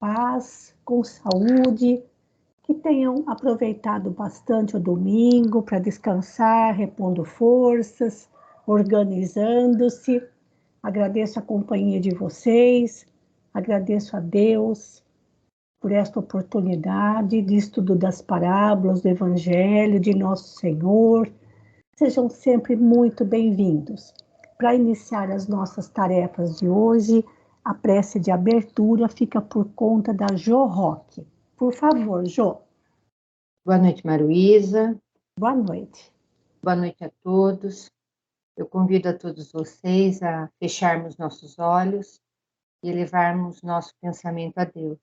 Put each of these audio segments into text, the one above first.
paz, com saúde, que tenham aproveitado bastante o domingo para descansar, repondo forças, organizando-se. Agradeço a companhia de vocês, agradeço a Deus por esta oportunidade de estudo das parábolas do Evangelho de Nosso Senhor. Sejam sempre muito bem-vindos. Para iniciar as nossas tarefas de hoje, a prece de abertura fica por conta da Jo Roque. Por favor, Jo. Boa noite, Maruísa. Boa noite. Boa noite a todos. Eu convido a todos vocês a fecharmos nossos olhos e elevarmos nosso pensamento a Deus.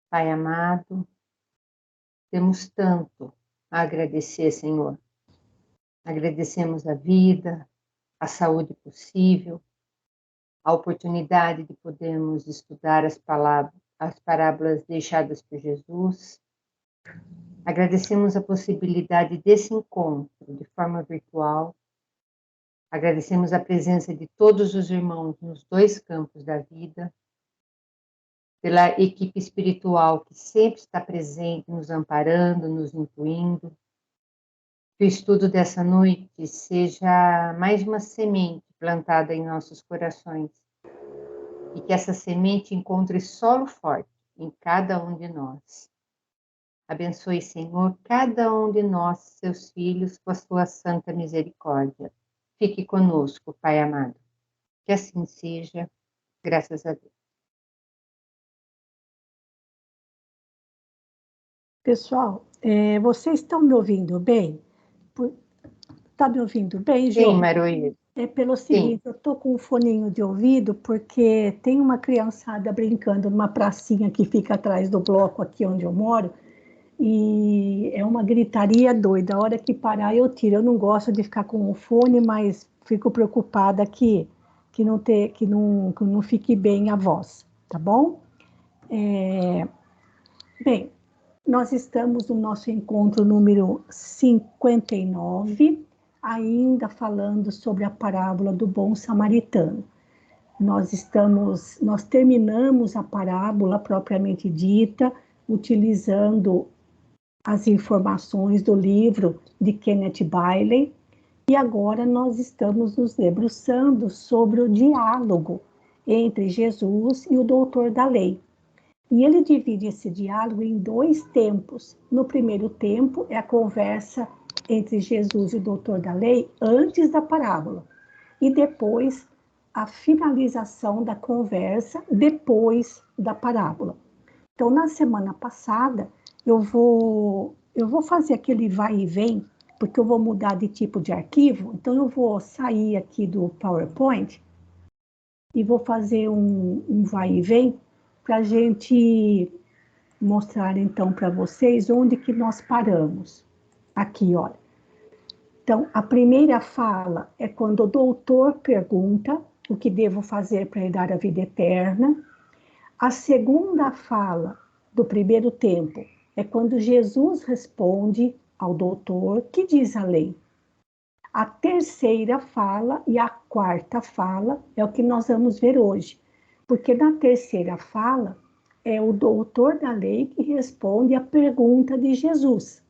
Pai amado, temos tanto a agradecer, Senhor. Agradecemos a vida, a saúde possível, a oportunidade de podermos estudar as parábolas deixadas por Jesus. Agradecemos a possibilidade desse encontro de forma virtual. Agradecemos a presença de todos os irmãos nos dois campos da vida, pela equipe espiritual que sempre está presente, nos amparando, nos incluindo. Que o estudo dessa noite seja mais uma semente plantada em nossos corações e que essa semente encontre solo forte em cada um de nós. Abençoe, Senhor, cada um de nós, seus filhos, com a sua santa misericórdia. Fique conosco, Pai amado. Que assim seja, graças a Deus. Pessoal, vocês estão me ouvindo bem? Está me ouvindo bem, Jo? Sim, Maruísa. É pelo seguinte, eu estou com um foninho de ouvido porque tem uma criançada brincando numa pracinha que fica atrás do bloco aqui onde eu moro e é uma gritaria doida. A hora que parar eu tiro. Eu não gosto de ficar com o fone, mas fico preocupada que não fique bem a voz, tá bom? Bem, nós estamos no nosso encontro número 59, ainda falando sobre a parábola do bom samaritano. Nós terminamos a parábola propriamente dita, utilizando as informações do livro de Kenneth Bailey, e agora nós estamos nos debruçando sobre o diálogo entre Jesus e o doutor da lei. E ele divide esse diálogo em dois tempos. No primeiro tempo é a conversa entre Jesus e o doutor da lei antes da parábola. E depois a finalização da conversa depois da parábola. Então, na semana passada, eu vou fazer aquele vai e vem, porque eu vou mudar de tipo de arquivo. Então, eu vou sair aqui do PowerPoint e vou fazer um vai e vem para a gente mostrar, então, para vocês onde que nós paramos. Aqui, olha. Então, a primeira fala é quando o doutor pergunta o que devo fazer para herdar a vida eterna. A segunda fala do primeiro tempo é quando Jesus responde ao doutor, que diz a lei. A terceira fala e a quarta fala é o que nós vamos ver hoje. Porque na terceira fala é o doutor da lei que responde a pergunta de Jesus.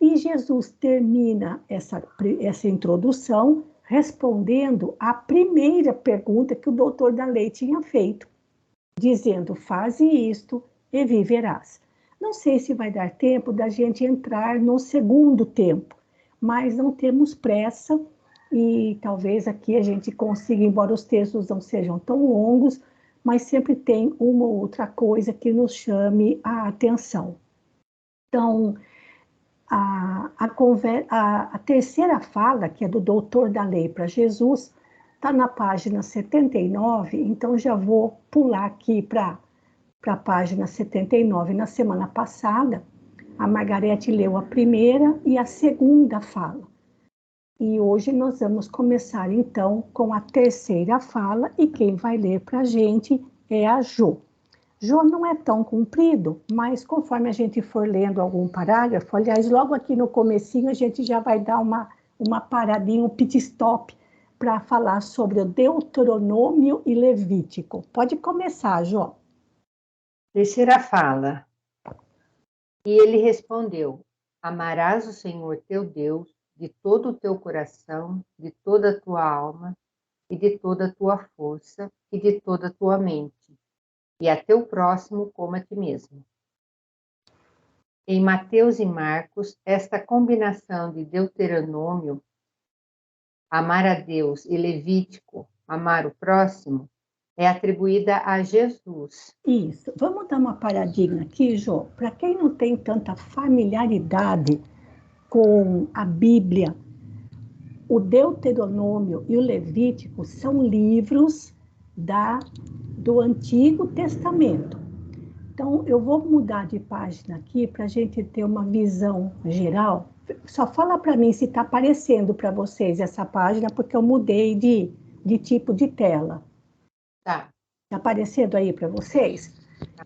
E Jesus termina essa introdução respondendo à primeira pergunta que o doutor da lei tinha feito, dizendo, faze isto e viverás. Não sei se vai dar tempo da gente entrar no segundo tempo, mas não temos pressa e talvez aqui a gente consiga, embora os textos não sejam tão longos, mas sempre tem uma ou outra coisa que nos chame a atenção. Então, a terceira fala, que é do doutor da lei para Jesus, está na página 79, então já vou pular aqui para a página 79. Na semana passada, a Margarete leu a primeira e a segunda fala. E hoje nós vamos começar, então, com a terceira fala, e quem vai ler para a gente é a Jo. Jo não é tão comprido, mas conforme a gente for lendo algum parágrafo, aliás, logo aqui no comecinho a gente já vai dar uma paradinha, um pit stop, para falar sobre o Deuteronômio e Levítico. Pode começar, Jo. Terceira fala. E ele respondeu: amarás o Senhor teu Deus de todo o teu coração, de toda a tua alma e de toda a tua força e de toda a tua mente, e a teu próximo como a ti mesmo. Em Mateus e Marcos, esta combinação de Deuteronômio, amar a Deus, e Levítico, amar o próximo, é atribuída a Jesus. Isso. Vamos dar uma paradinha aqui, Jô. Para quem não tem tanta familiaridade com a Bíblia, o Deuteronômio e o Levítico são livros do Antigo Testamento. Então, eu vou mudar de página aqui para a gente ter uma visão geral. Só fala para mim se está aparecendo para vocês essa página, porque eu mudei de tipo de tela. Tá. Está aparecendo aí para vocês?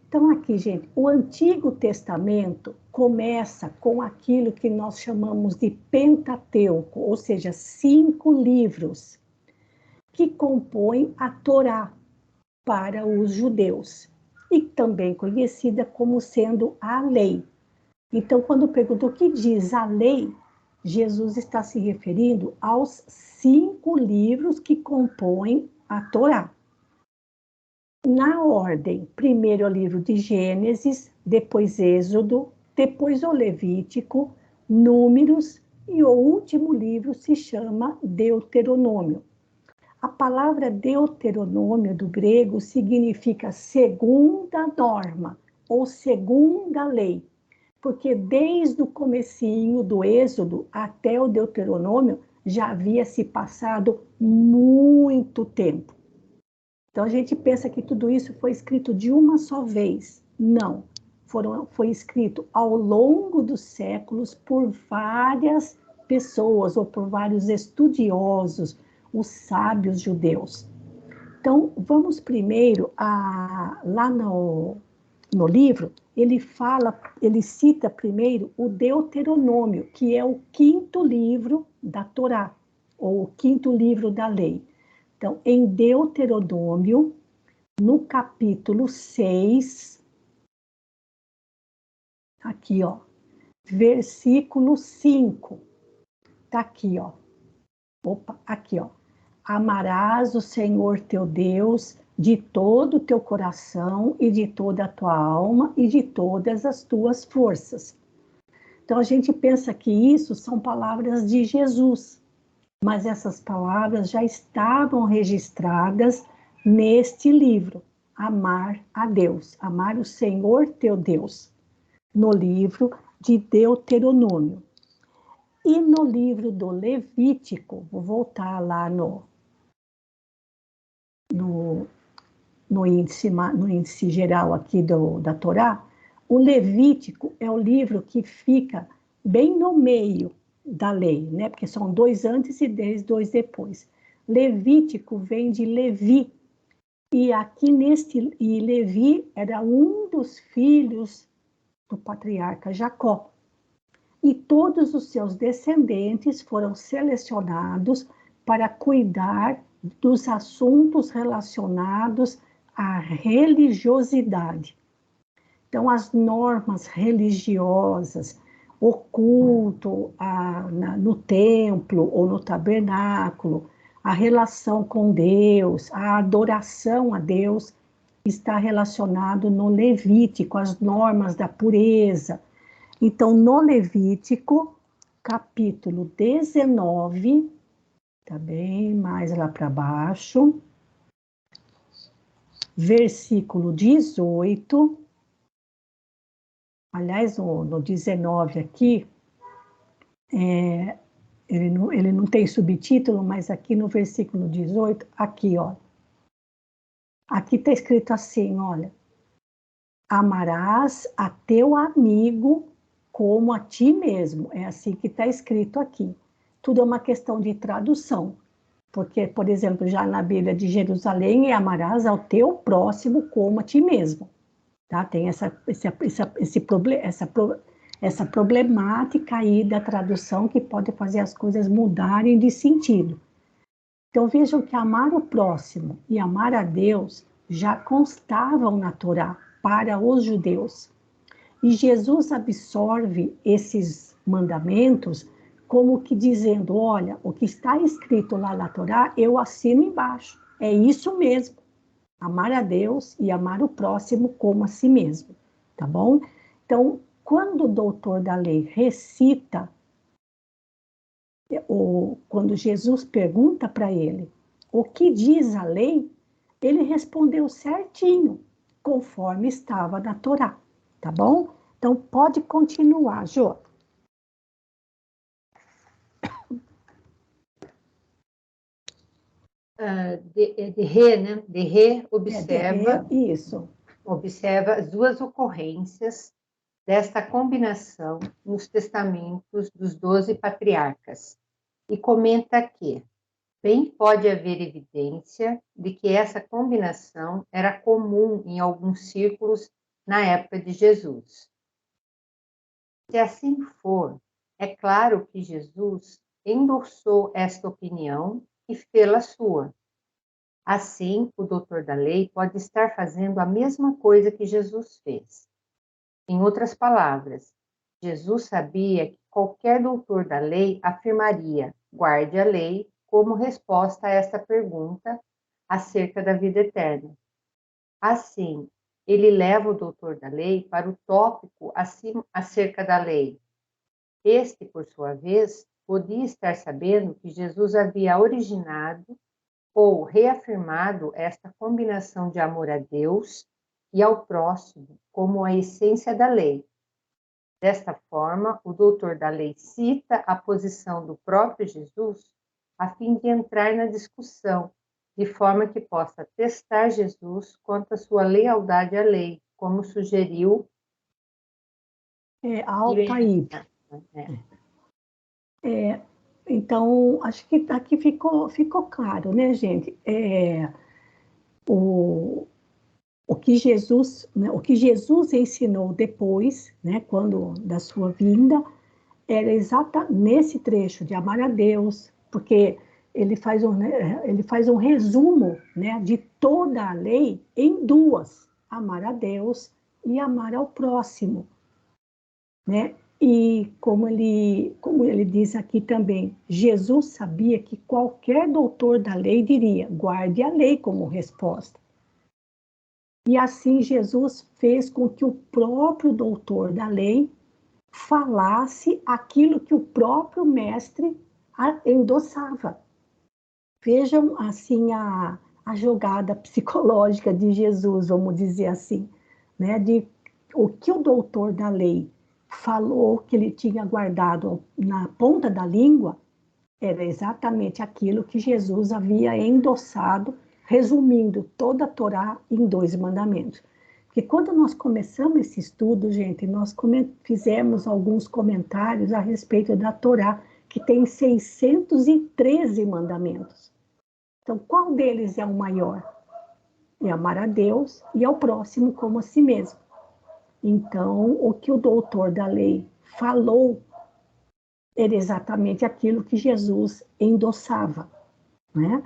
Então, aqui, gente, o Antigo Testamento começa com aquilo que nós chamamos de Pentateuco, ou seja, 5 livros que compõem a Torá para os judeus, e também conhecida como sendo a lei. Então, quando pergunta o que diz a lei, Jesus está se referindo aos 5 livros que compõem a Torá. Na ordem, primeiro o livro de Gênesis, depois Êxodo, depois o Levítico, Números, e o último livro se chama Deuteronômio. A palavra Deuteronômio do grego significa segunda norma ou segunda lei, porque desde o comecinho do Êxodo até o Deuteronômio já havia se passado muito tempo. Então a gente pensa que tudo isso foi escrito de uma só vez. Não, foi escrito ao longo dos séculos por várias pessoas ou por vários estudiosos, os sábios judeus. Então, vamos primeiro lá no livro, ele cita primeiro o Deuteronômio, que é o 5º livro da Torá, ou o 5º livro da lei. Então, em Deuteronômio, no capítulo 6, aqui, ó, versículo 5, tá aqui, ó. Opa, aqui, ó. Amarás o Senhor teu Deus de todo o teu coração e de toda a tua alma e de todas as tuas forças. Então, a gente pensa que isso são palavras de Jesus, mas essas palavras já estavam registradas neste livro, Amar a Deus, amar o Senhor teu Deus, no livro de Deuteronômio. E no livro do Levítico, vou voltar lá no índice geral aqui da Torá, o Levítico é o livro que fica bem no meio da lei, né? Porque são 2 antes e 2 depois. Levítico vem de Levi, e Levi era um dos filhos do patriarca Jacó. E todos os seus descendentes foram selecionados para cuidar dos assuntos relacionados à religiosidade. Então, as normas religiosas, o culto no templo ou no tabernáculo, a relação com Deus, a adoração a Deus, está relacionado no Levítico, as normas da pureza. Então, no Levítico, capítulo 19, tá bem mais lá para baixo, versículo 18, aliás, no 19 aqui, ele não tem subtítulo, mas aqui no versículo 18, aqui, ó, aqui está escrito assim, olha, amarás a teu amigo como a ti mesmo, é assim que está escrito aqui. Tudo é uma questão de tradução, porque, por exemplo, já na Bíblia de Jerusalém, amarás ao teu próximo como a ti mesmo. Tá? Tem essa problemática aí da tradução que pode fazer as coisas mudarem de sentido. Então vejam que amar o próximo e amar a Deus já constavam na Torá, para os judeus. E Jesus absorve esses mandamentos como que dizendo, olha, o que está escrito lá na Torá, eu assino embaixo. É isso mesmo. Amar a Deus e amar o próximo como a si mesmo. Tá bom? Então, quando o doutor da lei recita, ou quando Jesus pergunta para ele o que diz a lei, ele respondeu certinho, conforme estava na Torá, tá bom? Então, pode continuar, Jô. Derrê observa, isso. Observa as duas ocorrências desta combinação nos testamentos dos 12 patriarcas e comenta que bem pode haver evidência de que essa combinação era comum em alguns círculos na época de Jesus. Se assim for, é claro que Jesus endossou esta opinião e fê-la sua. Assim, o doutor da lei pode estar fazendo a mesma coisa que Jesus fez. Em outras palavras, Jesus sabia que qualquer doutor da lei afirmaria: guarde a lei, como resposta a esta pergunta acerca da vida eterna. Assim, ele leva o doutor da lei para o tópico acerca da lei. Este, por sua vez, podia estar sabendo que Jesus havia originado ou reafirmado esta combinação de amor a Deus e ao próximo como a essência da lei. Desta forma, o doutor da lei cita a posição do próprio Jesus a fim de entrar na discussão, de forma que possa testar Jesus quanto à sua lealdade à lei, como sugeriu Altair. Então, acho que aqui ficou claro, né, gente? O que Jesus, né, o que Jesus ensinou depois, né, quando da sua vinda, era exata nesse trecho de amar a Deus, porque ele faz um resumo, né, de toda a lei em duas: amar a Deus e amar ao próximo, né? E como ele diz aqui também, Jesus sabia que qualquer doutor da lei diria: guarde a lei como resposta. E assim Jesus fez com que o próprio doutor da lei falasse aquilo que o próprio mestre endossava. Vejam assim a jogada psicológica de Jesus, vamos dizer assim, né? De o que o doutor da lei falou que ele tinha guardado na ponta da língua era exatamente aquilo que Jesus havia endossado, resumindo toda a Torá em 2 mandamentos. Porque quando nós começamos esse estudo, gente, nós fizemos alguns comentários a respeito da Torá, que tem 613 mandamentos. Então, qual deles é o maior? É amar a Deus e ao próximo como a si mesmo. Então, o que o doutor da lei falou era exatamente aquilo que Jesus endossava, né?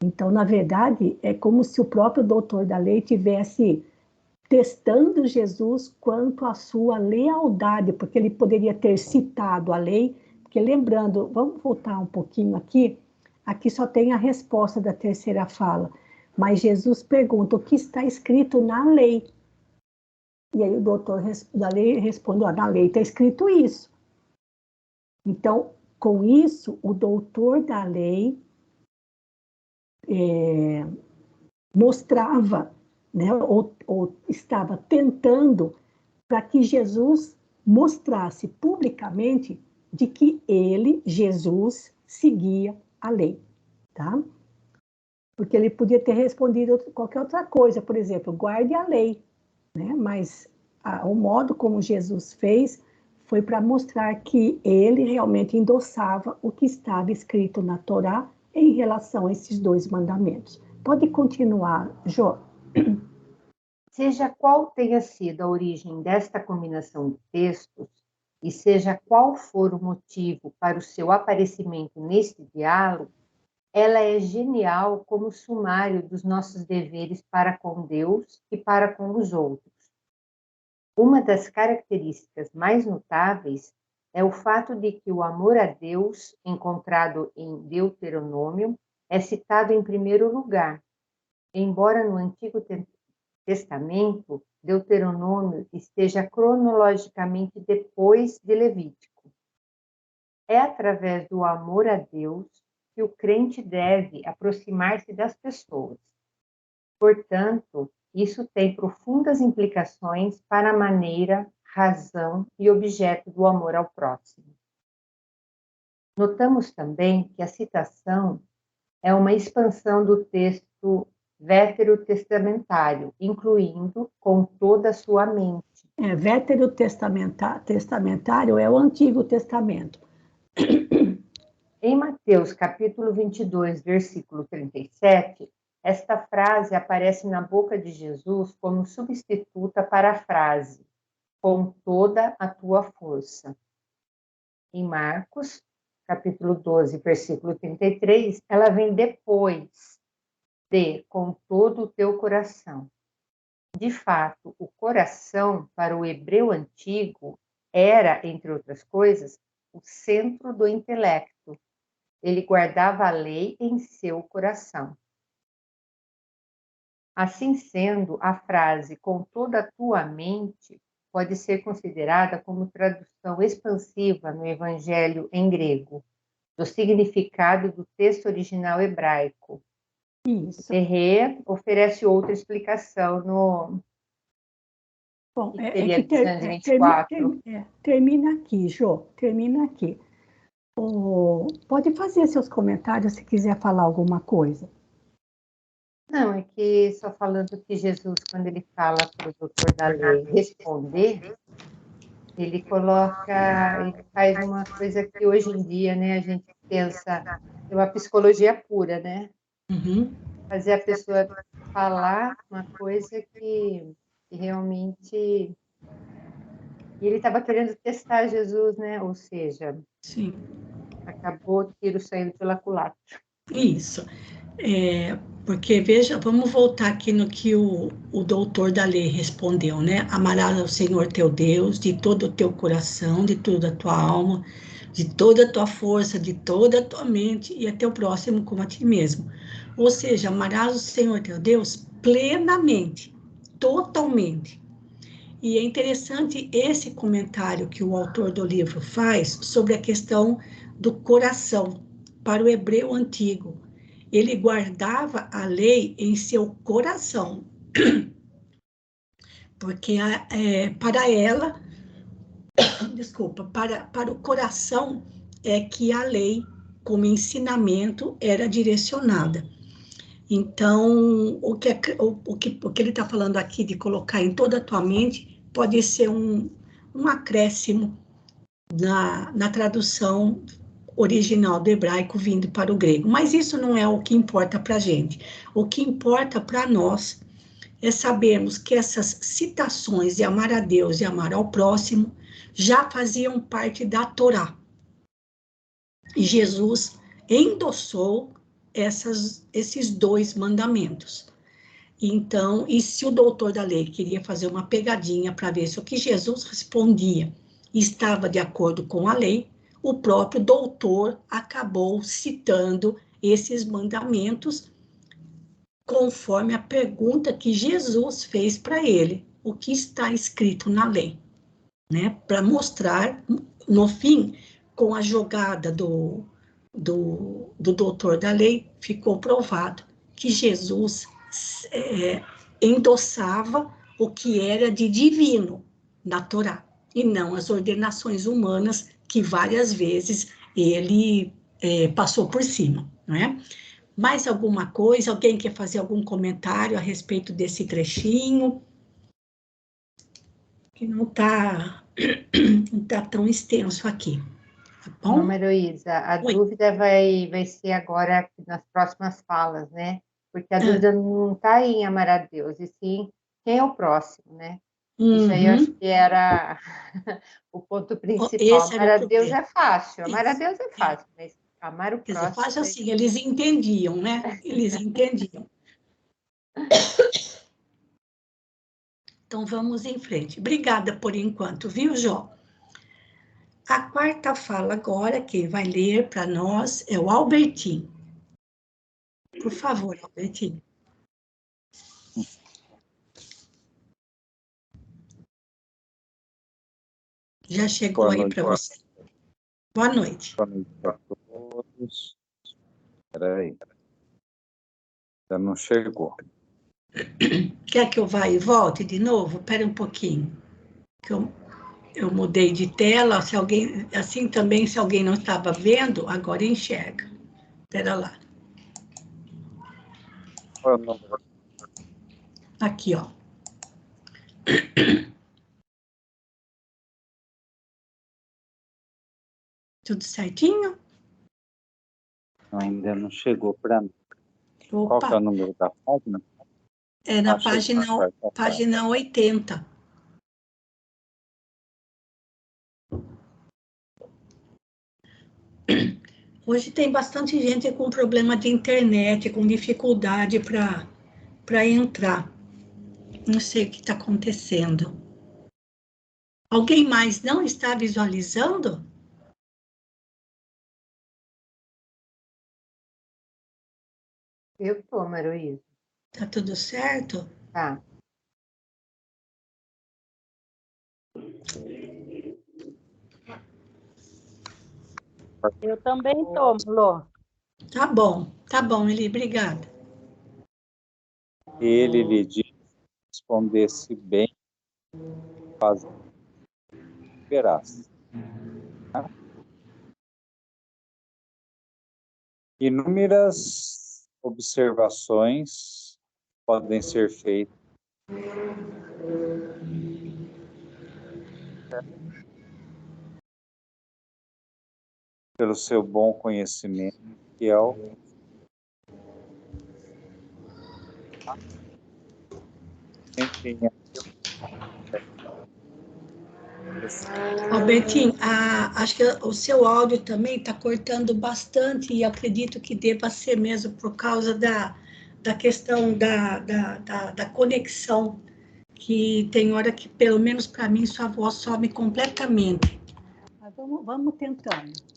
Então, na verdade, é como se o próprio doutor da lei tivesse testando Jesus quanto à sua lealdade, porque ele poderia ter citado a lei, porque lembrando, vamos voltar um pouquinho aqui só tem a resposta da terceira fala, mas Jesus pergunta o que está escrito na lei. E aí o doutor da lei responde, na lei está escrito isso. Então, com isso, o doutor da lei mostrava, né, ou estava tentando para que Jesus mostrasse publicamente de que ele, Jesus, seguia a lei, tá? Porque ele podia ter respondido qualquer outra coisa, por exemplo, guarde a lei, né? Mas o modo como Jesus fez foi para mostrar que ele realmente endossava o que estava escrito na Torá em relação a esses 2 mandamentos. Pode continuar, Jô. Seja qual tenha sido a origem desta combinação de textos, e seja qual for o motivo para o seu aparecimento neste diálogo, ela é genial como sumário dos nossos deveres para com Deus e para com os outros. Uma das características mais notáveis é o fato de que o amor a Deus, encontrado em Deuteronômio, é citado em primeiro lugar, embora no Antigo Testamento, Deuteronômio esteja cronologicamente depois de Levítico. É através do amor a Deus que o crente deve aproximar-se das pessoas. Portanto, isso tem profundas implicações para a maneira, razão e objeto do amor ao próximo. Notamos também que a citação é uma expansão do texto veterotestamentário, incluindo com toda a sua mente. Veterotestamentário é o Antigo Testamento. Em Mateus, capítulo 22, versículo 37, esta frase aparece na boca de Jesus como substituta para a frase com toda a tua força. Em Marcos, capítulo 12, versículo 33, ela vem depois de com todo o teu coração. De fato, o coração, para o hebreu antigo, era, entre outras coisas, o centro do intelecto. Ele guardava a lei em seu coração. Assim sendo, a frase com toda a tua mente pode ser considerada como tradução expansiva no Evangelho em grego, do significado do texto original hebraico. Isso. Terré oferece outra explicação no... Bom, que seria 224. Termina aqui, Jô, termina aqui. Pode fazer seus comentários se quiser falar alguma coisa. Não, é que só falando que Jesus, quando ele fala para o doutor da lei responder, ele faz uma coisa que hoje em dia, né, a gente pensa, é uma psicologia pura, né? Uhum. Fazer a pessoa falar uma coisa que realmente... E ele estava querendo testar Jesus, né? Ou seja, Sim. acabou o tiro saindo pela culatra. Isso. Porque, veja, vamos voltar aqui no que o doutor da lei respondeu, né? Amarás ao Senhor teu Deus de todo o teu coração, de toda a tua alma, de toda a tua força, de toda a tua mente e a teu próximo como a ti mesmo. Ou seja, amarás o Senhor teu Deus plenamente, totalmente. E é interessante esse comentário que o autor do livro faz sobre a questão do coração. Para o hebreu antigo, ele guardava a lei em seu coração, porque para ela, desculpa, para o coração é que a lei, como ensinamento, era direcionada. Então, o que ele está falando aqui de colocar em toda a tua mente pode ser um acréscimo na tradução original do hebraico vindo para o grego. Mas isso não é o que importa para a gente. O que importa para nós é sabermos que essas citações de amar a Deus e amar ao próximo já faziam parte da Torá. E Jesus endossou esses dois mandamentos. Então, e se o doutor da lei queria fazer uma pegadinha para ver se o que Jesus respondia estava de acordo com a lei, o próprio doutor acabou citando esses mandamentos conforme a pergunta que Jesus fez para ele, o que está escrito na lei, né? Para mostrar, no fim, com a jogada do doutor da lei, ficou provado que Jesus endossava o que era de divino na Torá, e não as ordenações humanas que várias vezes ele passou por cima, não é? Mais alguma coisa? Alguém quer fazer algum comentário a respeito desse trechinho? Que não está tão extenso aqui, tá bom? Não, Heloísa, a dúvida vai ser agora nas próximas falas, né? Porque a dúvida não está em amar a Deus, e sim quem é o próximo, né? Isso aí eu acho que era o ponto principal. Esse Amar era o a Deus problema. é fácil, amar a Deus é fácil, mas amar o Quer dizer, próximo... fácil assim, eles entendiam, né? Eles entendiam. Então, vamos em frente. Obrigada por enquanto, viu, Jó? A quarta fala agora, quem vai ler para nós é o Albertinho. Por favor, Albertinho. Já chegou aí para você. Boa noite. Boa noite a todos. Espera aí. Ainda não chegou. Quer que eu vá e volte de novo? Espera um pouquinho. Que eu mudei de tela. Se alguém, assim também, se alguém não estava vendo, agora enxerga. Espera lá. Qual é o número? Aqui, ó. Tudo certinho? Ainda não chegou para mim. Opa. Qual que é o número da página? É na página 80. Hoje tem bastante gente com problema de internet, com dificuldade para entrar. Não sei o que está acontecendo. Alguém mais não está visualizando? Eu estou, Maroísa. Tá tudo certo? Tá. Eu também estou, Lô. Tá bom, Eli, obrigada. Ele lhe disse, respondesse bem, faz verás. Inúmeras observações podem ser feitas pelo seu bom conhecimento, que é o Albertinho, acho que o seu áudio também está cortando bastante e acredito que deva ser mesmo por causa da questão da conexão, que tem hora que, pelo menos para mim, sua voz some completamente. Mas vamos tentando.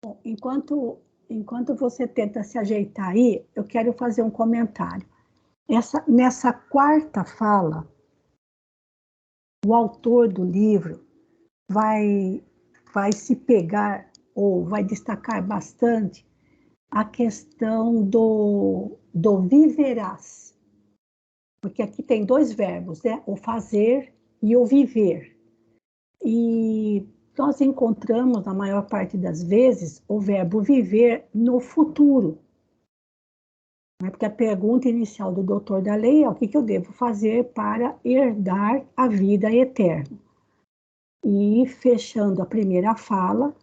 Bom, enquanto você tenta se ajeitar aí, eu quero fazer um comentário. Nessa quarta fala, o autor do livro vai se pegar ou vai destacar bastante a questão do viverás. Porque aqui tem dois verbos, né? O fazer e o viver. E nós encontramos, na maior parte das vezes, o verbo viver no futuro. Porque a pergunta inicial do doutor da lei é o que eu devo fazer para herdar a vida eterna. E, fechando a primeira fala,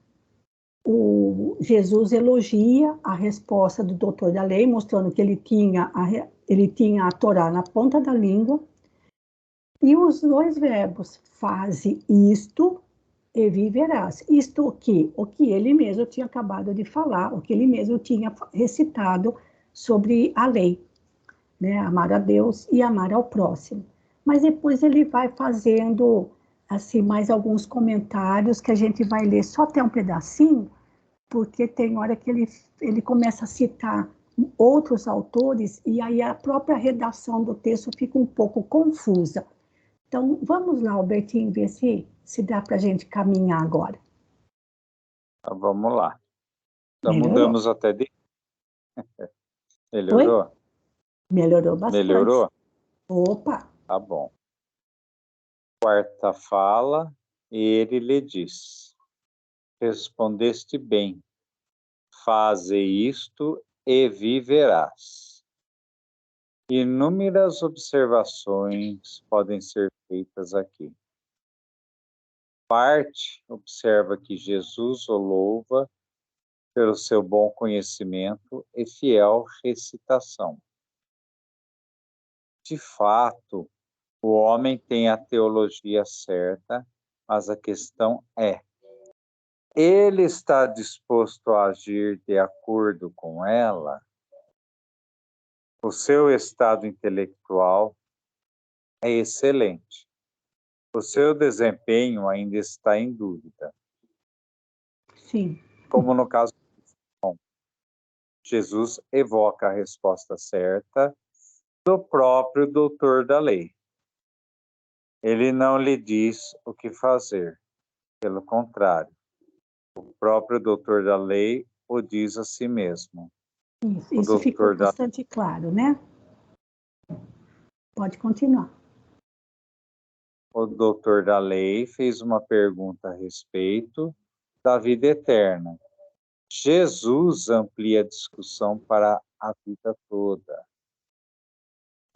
Jesus elogia a resposta do doutor da lei, mostrando que ele tinha a Torá na ponta da língua, e os dois verbos, faze isto e viverás. Isto o que ele mesmo tinha acabado de falar, o que ele mesmo tinha recitado sobre a lei, né? Amar a Deus e amar ao próximo. Mas depois ele vai fazendo assim mais alguns comentários que a gente vai ler só até um pedacinho, porque tem hora que ele começa a citar outros autores e aí a própria redação do texto fica um pouco confusa. Então, vamos lá, Albertinho, ver se dá para a gente caminhar agora. Vamos lá. Já Melhorou. mudamos até de... Melhorou? Oi? Melhorou bastante. Melhorou? Opa! Tá bom. Quarta fala, ele lhe diz, respondeste bem, faze isto e viverás. Inúmeras observações podem ser feitas aqui. Parte observa que Jesus o louva pelo seu bom conhecimento e fiel recitação. De fato, o homem tem a teologia certa Mas a questão é, ele está disposto a agir de acordo com ela? O seu estado intelectual é excelente. O seu desempenho ainda está em dúvida. Sim. Como no caso de Jesus evoca a resposta certa do próprio doutor da lei. Ele não lhe diz o que fazer. Pelo contrário, o próprio doutor da lei o diz a si mesmo. Isso ficou bastante claro, né? Pode continuar. O doutor da lei fez uma pergunta a respeito da vida eterna. Jesus amplia a discussão para a vida toda.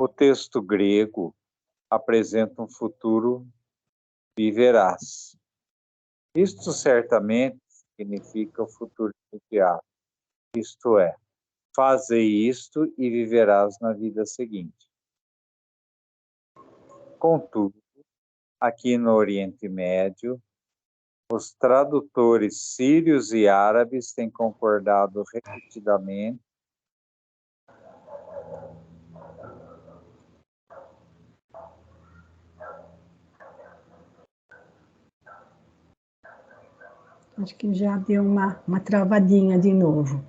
O texto grego apresenta um futuro viverás. Isto certamente significa o futuro imediato. Isto é, faze isto e viverás na vida seguinte. Contudo, aqui no Oriente Médio, os tradutores sírios e árabes têm concordado repetidamente Acho que já deu uma travadinha de novo.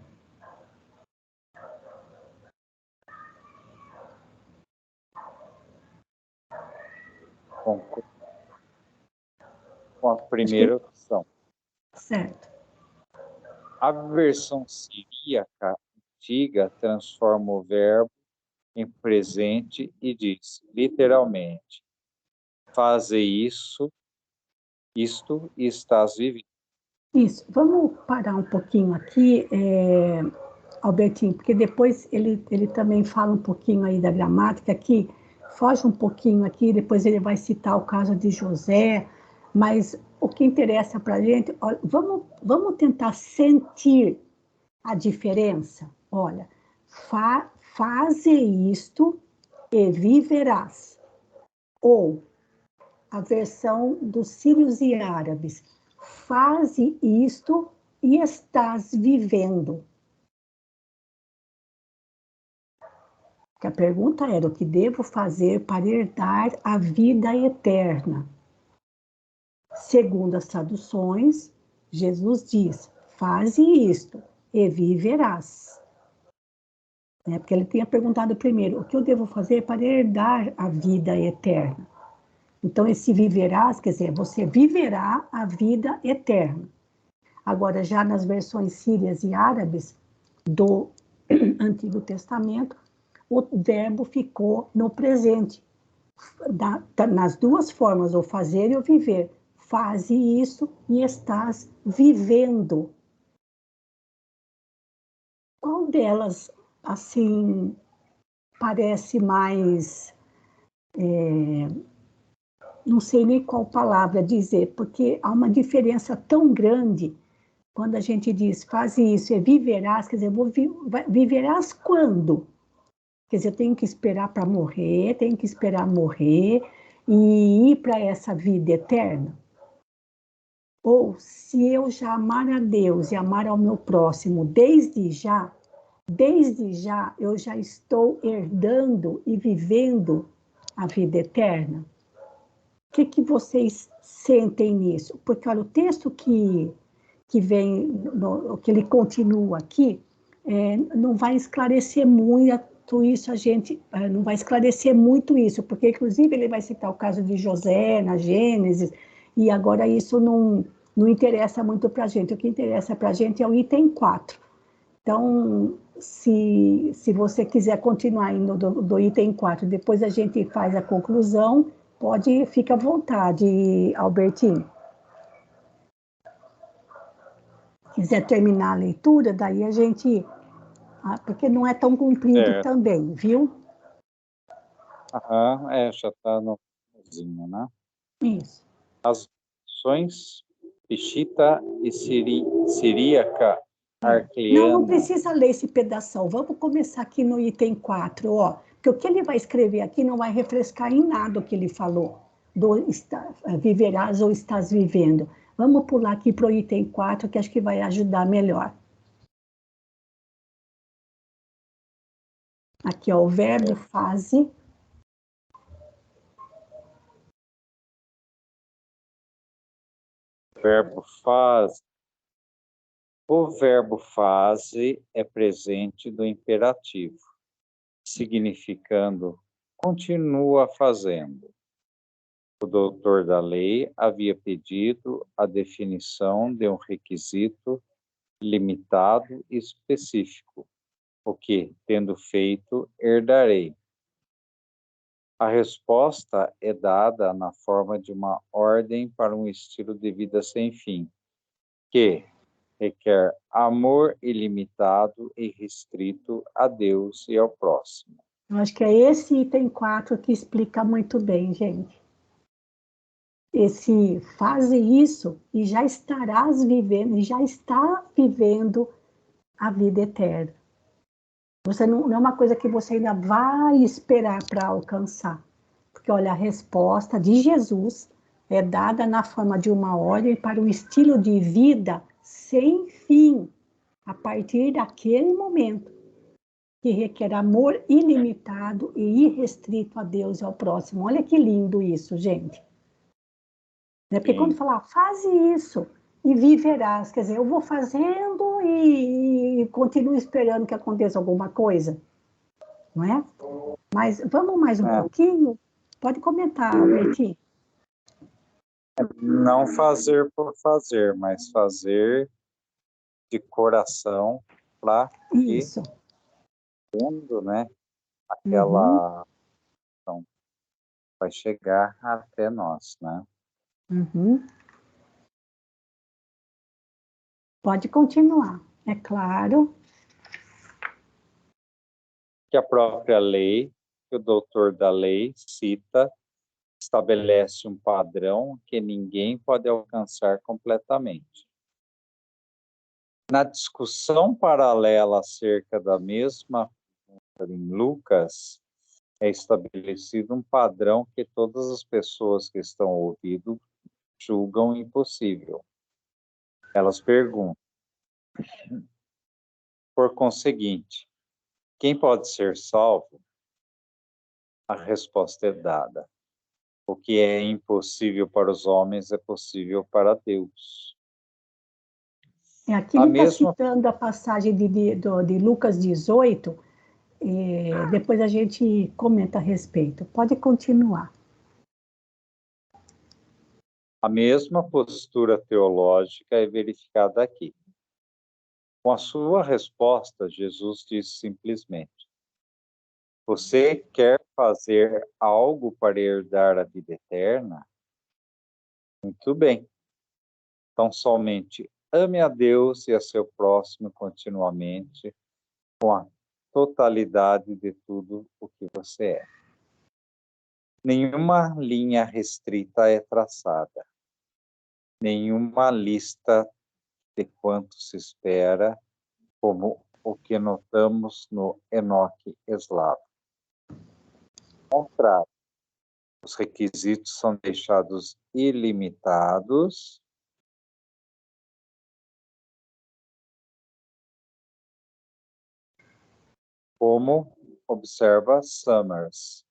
com a primeira opção. Certo. A versão siríaca antiga transforma o verbo em presente e diz, literalmente, faze isso, isto e estás vivendo. Isso. Vamos parar um pouquinho aqui, Albertinho, porque depois ele também fala um pouquinho aí da gramática, que foge um pouquinho aqui, depois ele vai citar o caso de José, mas o que interessa para a gente, olha, vamos tentar sentir a diferença. Olha, faze isto e viverás. Ou a versão dos sírios e árabes, faze isto e estás vivendo. Porque a pergunta era, o que devo fazer para herdar a vida eterna? Segundo as traduções, Jesus diz, faze isto e viverás. Porque ele tinha perguntado primeiro, o que eu devo fazer para herdar a vida eterna? Então, esse viverás, quer dizer, você viverá a vida eterna. Agora, já nas versões sírias e árabes do Antigo Testamento, o verbo ficou no presente, nas duas formas, o fazer e o viver. Faze isso e estás vivendo. Qual delas, assim, parece mais... não sei nem qual palavra dizer, porque há uma diferença tão grande quando a gente diz, faz isso, viverás, quer dizer, viverás quando? Quer dizer, eu tenho que esperar para morrer, tenho que esperar morrer e ir para essa vida eterna? Ou se eu já amar a Deus e amar ao meu próximo desde já eu já estou herdando e vivendo a vida eterna? O que vocês sentem nisso? Porque, olha, o texto que vem, que ele continua aqui, não vai esclarecer muito isso, não vai esclarecer muito isso, porque, inclusive, ele vai citar o caso de José na Gênesis, e agora isso não interessa muito para a gente. O que interessa para a gente é o item 4. Então, se você quiser continuar indo do item 4, depois a gente faz a conclusão, fica à vontade, Albertinho. Quiser terminar a leitura, daí a gente... porque não é tão comprido também, viu? Já está no finalzinho, né? Isso. As versões Peshita e siríaca arcleana... Não precisa ler esse pedação. Vamos começar aqui no item 4, ó. Porque o que ele vai escrever aqui não vai refrescar em nada o que ele falou. viverás ou estás vivendo. Vamos pular aqui para o item 4, que acho que vai ajudar melhor. Aqui, ó, o verbo fase. Verbo fase. O verbo fase é presente do imperativo, significando continua fazendo. O doutor da lei havia pedido a definição de um requisito limitado e específico, o que, tendo feito, herdarei. A resposta é dada na forma de uma ordem para um estilo de vida sem fim, que requer amor ilimitado e restrito a Deus e ao próximo. Eu acho que é esse item 4 que explica muito bem, gente. Esse faze isso e já estarás vivendo, e já está vivendo a vida eterna. Você não é uma coisa que você ainda vai esperar para alcançar. Porque, olha, a resposta de Jesus é dada na forma de uma ordem para um estilo de vida sem fim, a partir daquele momento, que requer amor ilimitado e irrestrito a Deus e ao próximo. Olha que lindo isso, gente. Porque quando falar, faz isso e viverás, quer dizer, eu vou fazendo e continuo esperando que aconteça alguma coisa, não é? Mas vamos mais um pouquinho? Pode comentar, Betinho. Não fazer por fazer, mas fazer de coração para que, tendo, né, aquela então, vai chegar até nós, né? Pode continuar, é claro. Que a própria lei, que o doutor da lei cita, estabelece um padrão que ninguém pode alcançar completamente. Na discussão paralela acerca da mesma em Lucas, é estabelecido um padrão que todas as pessoas que estão ouvindo julgam impossível. Elas perguntam, por conseguinte, quem pode ser salvo? A resposta é dada. O que é impossível para os homens é possível para Deus. Aqui ele está citando a passagem de Lucas 18, depois a gente comenta a respeito. Pode continuar. A mesma postura teológica é verificada aqui. Com a sua resposta, Jesus disse simplesmente: você quer fazer algo para herdar a vida eterna? Muito bem. Então, somente ame a Deus e a seu próximo continuamente, com a totalidade de tudo o que você é. Nenhuma linha restrita é traçada. Nenhuma lista de quanto se espera, como o que notamos no Enoque Eslavo. Ao contrário, os requisitos são deixados ilimitados, como observa Summers.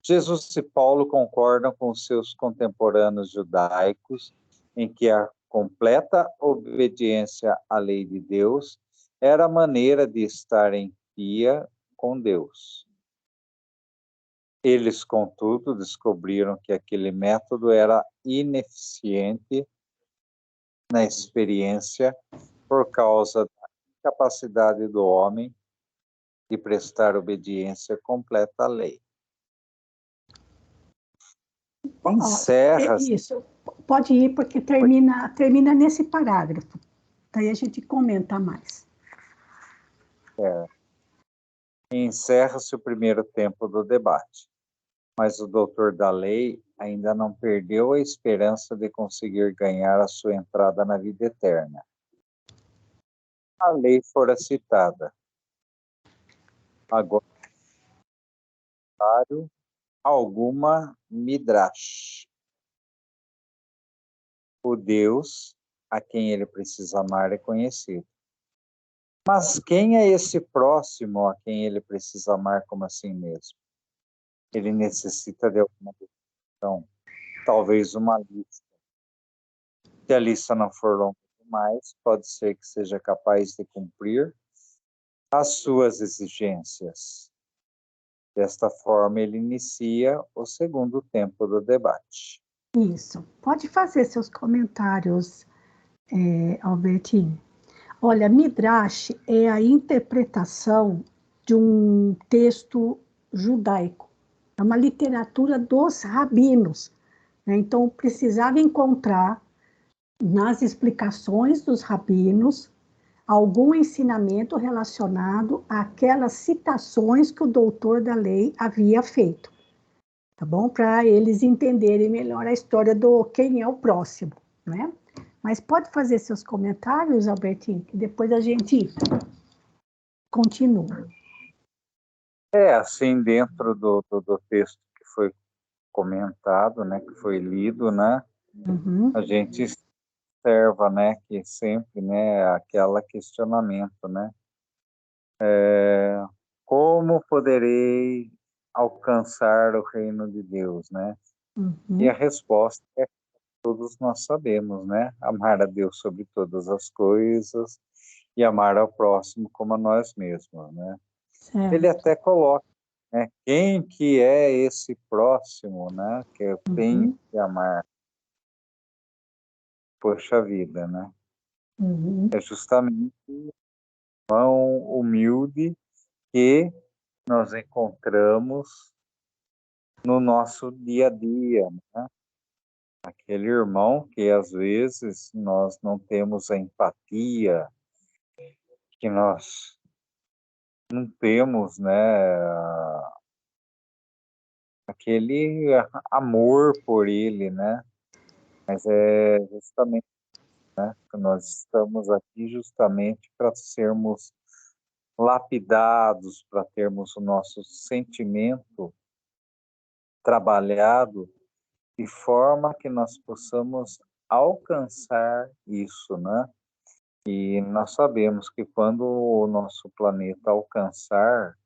Jesus e Paulo concordam com seus contemporâneos judaicos em que a completa obediência à lei de Deus era a maneira de estar em pia com Deus. Eles, contudo, descobriram que aquele método era ineficiente na experiência por causa da incapacidade do homem de prestar obediência completa à lei. Encerra-se. Isso, pode ir porque termina nesse parágrafo. Daí a gente comenta mais. Encerra-se o primeiro tempo do debate, mas o doutor da lei ainda não perdeu a esperança de conseguir ganhar a sua entrada na vida eterna. A lei fora citada. Agora, alguma midrash. O Deus a quem ele precisa amar é conhecido. Mas quem é esse próximo a quem ele precisa amar como assim mesmo? Ele necessita de alguma definição, talvez uma lista. Se a lista não for longa demais, pode ser que seja capaz de cumprir as suas exigências. Desta forma, ele inicia o segundo tempo do debate. Isso. Pode fazer seus comentários, Albertinho. Olha, Midrash é a interpretação de um texto judaico. É uma literatura dos rabinos, né? Então, precisava encontrar nas explicações dos rabinos algum ensinamento relacionado àquelas citações que o doutor da lei havia feito, tá bom? Para eles entenderem melhor a história do quem é o próximo, né? Mas pode fazer seus comentários, Albertinho, que depois a gente continua. Assim, dentro do texto que foi comentado, né, que foi lido, né, a gente observa, né, que sempre, né, aquele questionamento, né, como poderei alcançar o reino de Deus, né? E a resposta é que todos nós sabemos, né? Amar a Deus sobre todas as coisas e amar ao próximo como a nós mesmos, né? Certo. Ele até coloca, né, quem que é esse próximo, né, que eu tenho que amar. Poxa vida, né? É justamente o irmão humilde que nós encontramos no nosso dia a dia, né? Aquele irmão que às vezes nós não temos a empatia, que nós não temos, né, aquele amor por ele, né? Mas é justamente, né, que nós estamos aqui justamente para sermos lapidados, para termos o nosso sentimento trabalhado de forma que nós possamos alcançar isso, né? E nós sabemos que quando o nosso planeta alcançar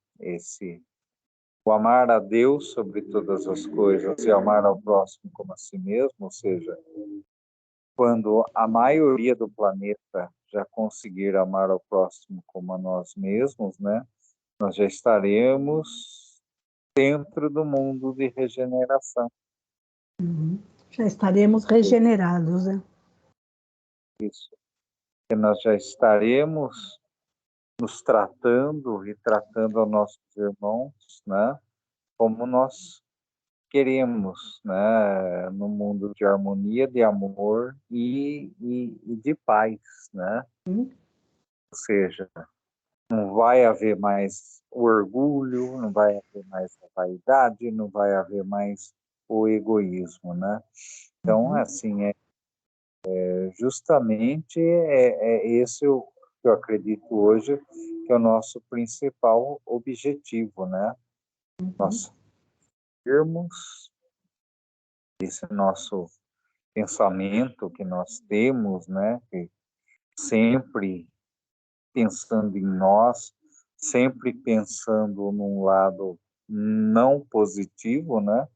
o amar a Deus sobre todas as coisas e amar ao próximo como a si mesmo, ou seja, quando a maioria do planeta já conseguir amar ao próximo como a nós mesmos, né? Nós já estaremos dentro do mundo de regeneração. Já estaremos regenerados, né? Isso. Que nós já estaremos nos tratando e tratando aos nossos irmãos, né, como nós queremos, né, no mundo de harmonia, de amor e de paz, né? Ou seja, não vai haver mais o orgulho, não vai haver mais a vaidade, não vai haver mais o egoísmo, né? Então, assim, justamente esse o que eu acredito hoje que é o nosso principal objetivo, né? Nós termos esse nosso pensamento que nós temos, né? Que sempre pensando em nós, sempre pensando num lado não positivo, né?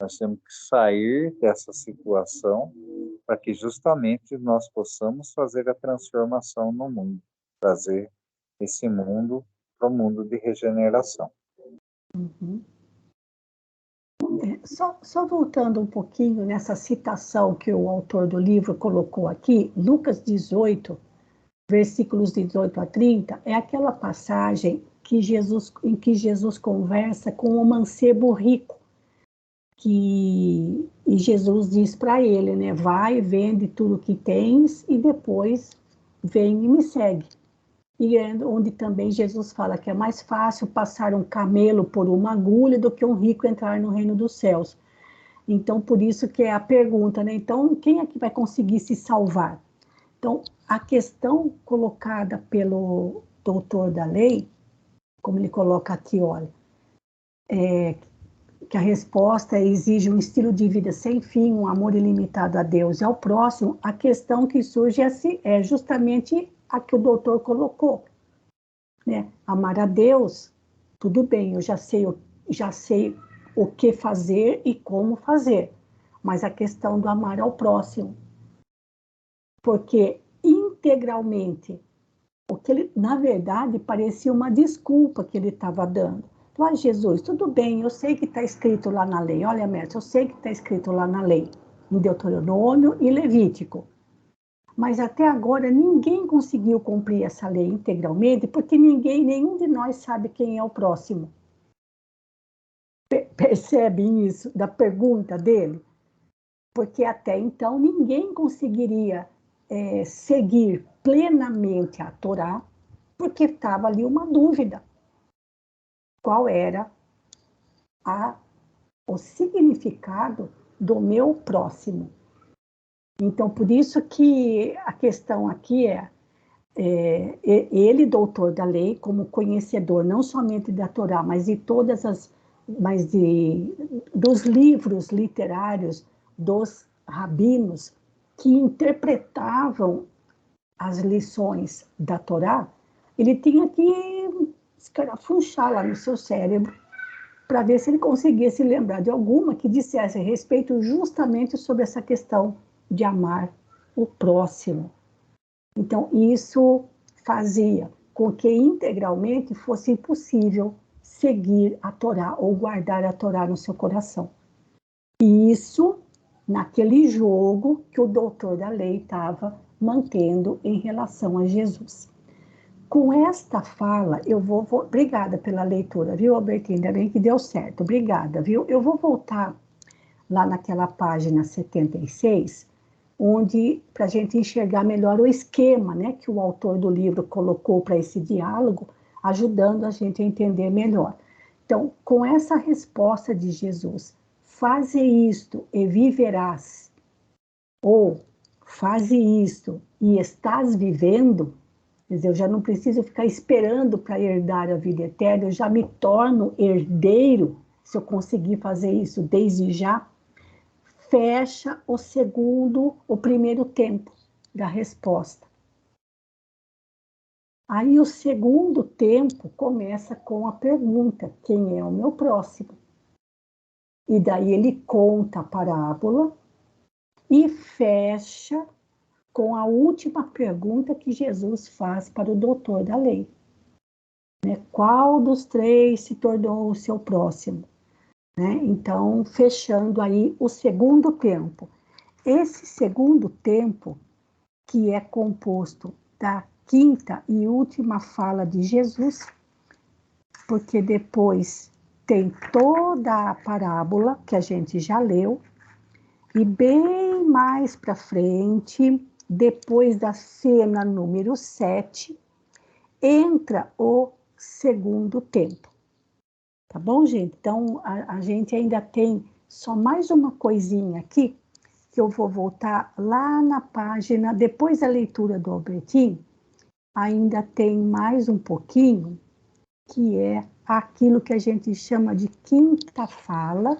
Nós temos que sair dessa situação para que justamente nós possamos fazer a transformação no mundo, trazer esse mundo para o mundo de regeneração. Só voltando um pouquinho nessa citação que o autor do livro colocou aqui, Lucas 18, versículos 18 a 30, é aquela passagem em que Jesus conversa com o mancebo rico, e Jesus diz para ele, né, vai, vende tudo que tens e depois vem e me segue. E é onde também Jesus fala que é mais fácil passar um camelo por uma agulha do que um rico entrar no reino dos céus. Então, por isso que é a pergunta, né? Então, quem é que vai conseguir se salvar? Então, a questão colocada pelo doutor da lei, como ele coloca aqui, olha, que a resposta exige um estilo de vida sem fim, um amor ilimitado a Deus e ao próximo, a questão que surge é justamente a que o doutor colocou, né? Amar a Deus, tudo bem, eu já sei o que fazer e como fazer, mas a questão do amar ao próximo, porque integralmente, o que ele, na verdade, parecia uma desculpa que ele estava dando. Então, Jesus, tudo bem, eu sei que está escrito lá na lei, olha, mestre, eu sei que está escrito lá na lei, em Deuteronômio e Levítico, mas até agora ninguém conseguiu cumprir essa lei integralmente, porque nenhum de nós sabe quem é o próximo. Percebem isso da pergunta dele? Porque até então ninguém conseguiria seguir plenamente a Torá, porque estava ali uma dúvida. Qual era o significado do meu próximo? Então, por isso que a questão aqui ele, doutor da lei, como conhecedor não somente da Torá, mas de dos livros literários dos rabinos que interpretavam as lições da Torá, ele tinha que escarafunchar lá no seu cérebro para ver se ele conseguia se lembrar de alguma que dissesse respeito justamente sobre essa questão de amar o próximo. Então, isso fazia com que integralmente fosse impossível seguir a Torá ou guardar a Torá no seu coração. E isso naquele jogo que o doutor da lei estava mantendo em relação a Jesus. Com esta fala, eu vou... Obrigada pela leitura, viu, Albertinho? Ainda bem que deu certo. Obrigada, viu? Eu vou voltar lá naquela página 76, onde, para a gente enxergar melhor o esquema, né, que o autor do livro colocou para esse diálogo, ajudando a gente a entender melhor. Então, com essa resposta de Jesus, faze isto e viverás, ou faze isto e estás vivendo, quer dizer, eu já não preciso ficar esperando para herdar a vida eterna, eu já me torno herdeiro se eu conseguir fazer isso desde já. Fecha o primeiro tempo da resposta. Aí o segundo tempo começa com a pergunta, quem é o meu próximo? E daí ele conta a parábola e fecha com a última pergunta que Jesus faz para o doutor da lei. Qual dos três se tornou o seu próximo? Então, fechando aí o segundo tempo. Esse segundo tempo, que é composto da quinta e última fala de Jesus, porque depois tem toda a parábola que a gente já leu, e bem mais para frente, depois da cena número 7, entra o segundo tempo. Tá bom, gente? Então, a gente ainda tem só mais uma coisinha aqui, que eu vou voltar lá na página, depois da leitura do Albertinho, ainda tem mais um pouquinho, que é aquilo que a gente chama de quinta fala,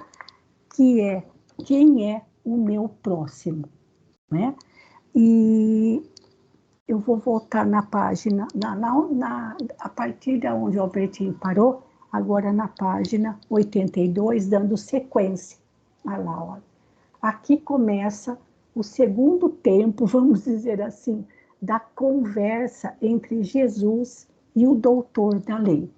que é quem é o meu próximo, né? E eu vou voltar na página, a partir de onde o Albertinho parou, agora na página 82, dando sequência. Olha lá, olha. Aqui começa o segundo tempo, vamos dizer assim, da conversa entre Jesus e o doutor da lei.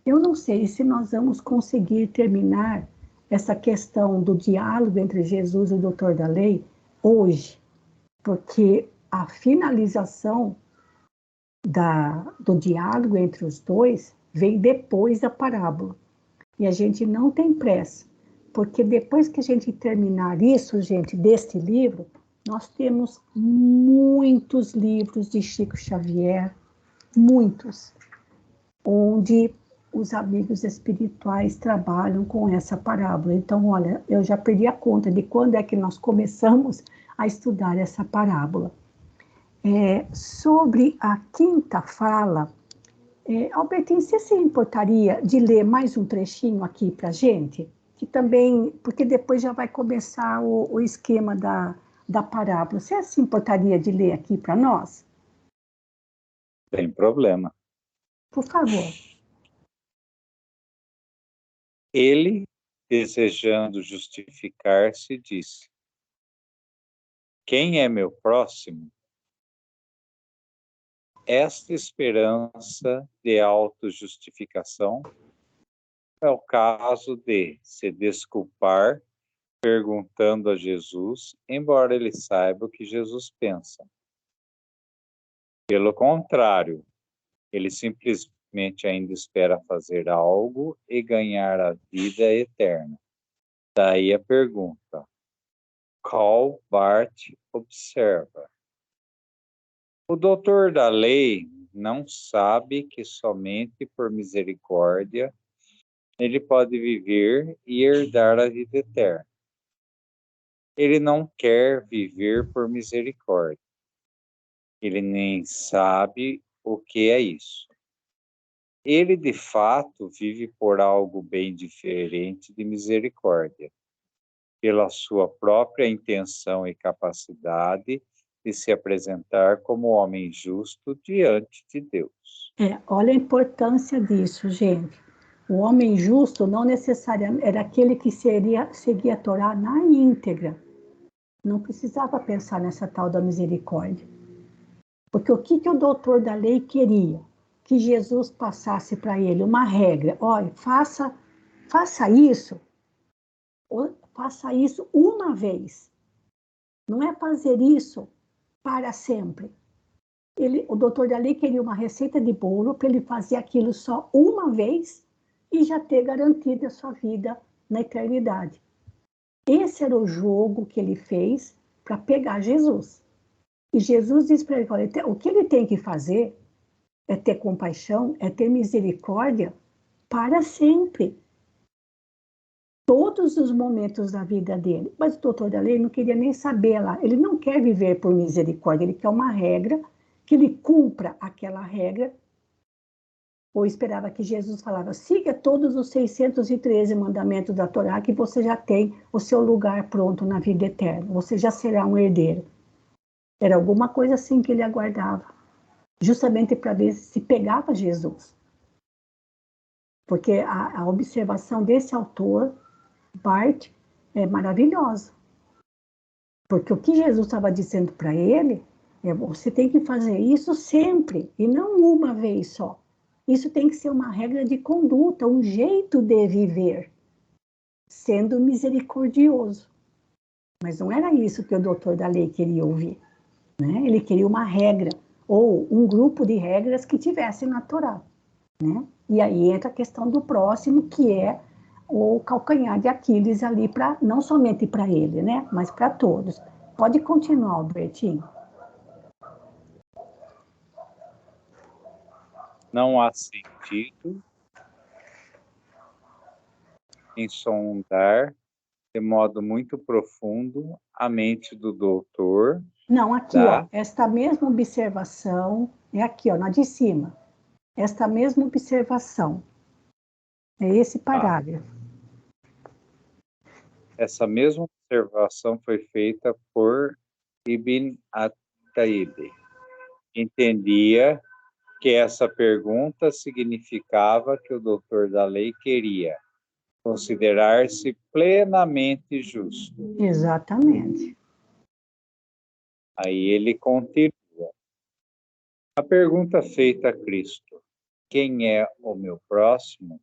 Eu não sei se nós vamos conseguir terminar essa questão do diálogo entre Jesus e o doutor da lei hoje, porque a finalização do diálogo entre os dois vem depois da parábola. E a gente não tem pressa, porque depois que a gente terminar isso, gente, deste livro, nós temos muitos livros de Chico Xavier, muitos, onde os amigos espirituais trabalham com essa parábola. Então, olha, eu já perdi a conta de quando é que nós começamos a estudar essa parábola. Sobre a quinta fala, Albertinho, você se importaria de ler mais um trechinho aqui para a gente? Que também, porque depois já vai começar o esquema da parábola. Você se importaria de ler aqui para nós? Sem problema. Por favor. Ele, desejando justificar-se, disse: quem é meu próximo? Esta esperança de autojustificação é o caso de se desculpar perguntando a Jesus, embora ele saiba o que Jesus pensa. Pelo contrário, ele simplesmente ainda espera fazer algo e ganhar a vida eterna. Daí a pergunta: qual Bart observa? O doutor da lei não sabe que somente por misericórdia ele pode viver e herdar a vida eterna. Ele não quer viver por misericórdia. Ele nem sabe o que é isso. Ele, de fato, vive por algo bem diferente de misericórdia, pela sua própria intenção e capacidade de se apresentar como homem justo diante de Deus. Olha a importância disso, gente. O homem justo não necessariamente era aquele que seguia a Torá na íntegra. Não precisava pensar nessa tal da misericórdia. Porque o que o doutor da lei queria? Que Jesus passasse para ele uma regra. Olha, faça isso. Faça isso uma vez. Não é fazer isso para sempre. O doutor da lei queria uma receita de bolo para ele fazer aquilo só uma vez e já ter garantido a sua vida na eternidade. Esse era o jogo que ele fez para pegar Jesus. E Jesus disse para ele, olha, o que ele tem que fazer é ter compaixão, é ter misericórdia para sempre. Todos os momentos da vida dele. Mas o doutor da lei não queria nem saber lá. Ele não quer viver por misericórdia, ele quer uma regra, que ele cumpra aquela regra. Ou esperava que Jesus falava, siga todos os 613 mandamentos da Torá, que você já tem o seu lugar pronto na vida eterna. Você já será um herdeiro. Era alguma coisa assim que ele aguardava. Justamente para ver se pegava Jesus. Porque a observação desse autor, Bart, é maravilhosa. Porque o que Jesus estava dizendo para ele é: você tem que fazer isso sempre, e não uma vez só. Isso tem que ser uma regra de conduta, um jeito de viver, sendo misericordioso. Mas não era isso que o doutor da lei queria ouvir. Né? Ele queria uma regra, ou um grupo de regras que tivesse na Torá. Né? E aí entra a questão do próximo, que é o calcanhar de Aquiles ali, não somente para ele, né? Mas para todos. Pode continuar, Albertinho. Não há sentido em sondar de modo muito profundo a mente do doutor. Não, aqui, ó, esta mesma observação, é aqui, ó, na de cima. Esta mesma observação. É esse parágrafo. Essa mesma observação foi feita por Ibn at-Taib. Entendia que essa pergunta significava que o doutor da lei queria considerar-se plenamente justo. Exatamente. Aí ele continua. A pergunta feita a Cristo, quem é o meu próximo,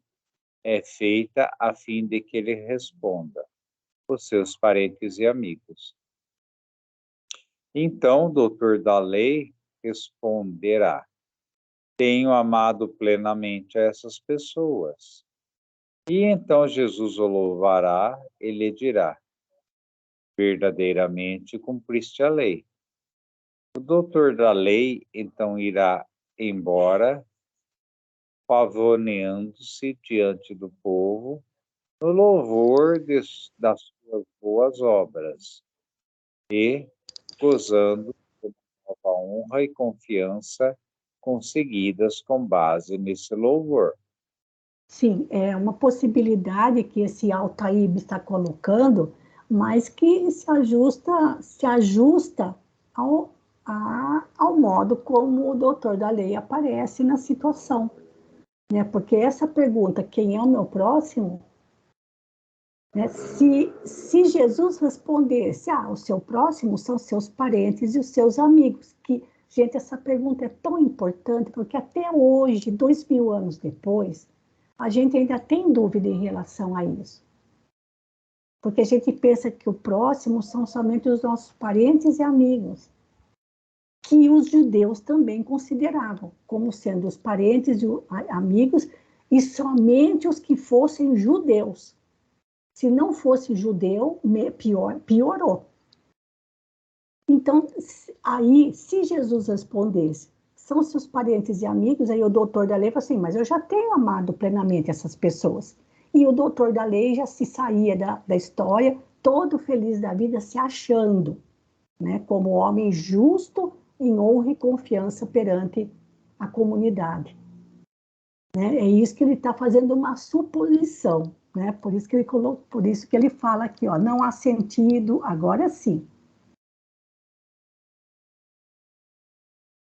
é feita a fim de que ele responda, os seus parentes e amigos. Então o doutor da lei responderá: tenho amado plenamente a essas pessoas. E então Jesus o louvará e lhe dirá: verdadeiramente cumpriste a lei. O doutor da lei então irá embora, pavoneando-se diante do povo, no louvor das suas boas obras, e gozando de nova honra e confiança conseguidas com base nesse louvor. Sim, é uma possibilidade que esse Altaíbe está colocando, mas que se ajusta ao modo como o doutor da lei aparece na situação, né? Porque essa pergunta, quem é o meu próximo, né? Se Jesus respondesse, o seu próximo são seus parentes e os seus amigos, que, gente, essa pergunta é tão importante, porque até hoje, 2000 anos depois, a gente ainda tem dúvida em relação a isso. Porque a gente pensa que o próximo são somente os nossos parentes e amigos, que os judeus também consideravam como sendo os parentes e amigos, e somente os que fossem judeus. Se não fosse judeu, piorou. Então, aí, se Jesus respondesse, são seus parentes e amigos, aí o doutor da lei falou assim, mas eu já tenho amado plenamente essas pessoas. E o doutor da lei já se saía da história, todo feliz da vida, se achando, né, como homem justo, em honra e confiança perante a comunidade. Né? É isso que ele está fazendo uma suposição, né? Por isso que ele fala aqui, não há sentido, agora sim.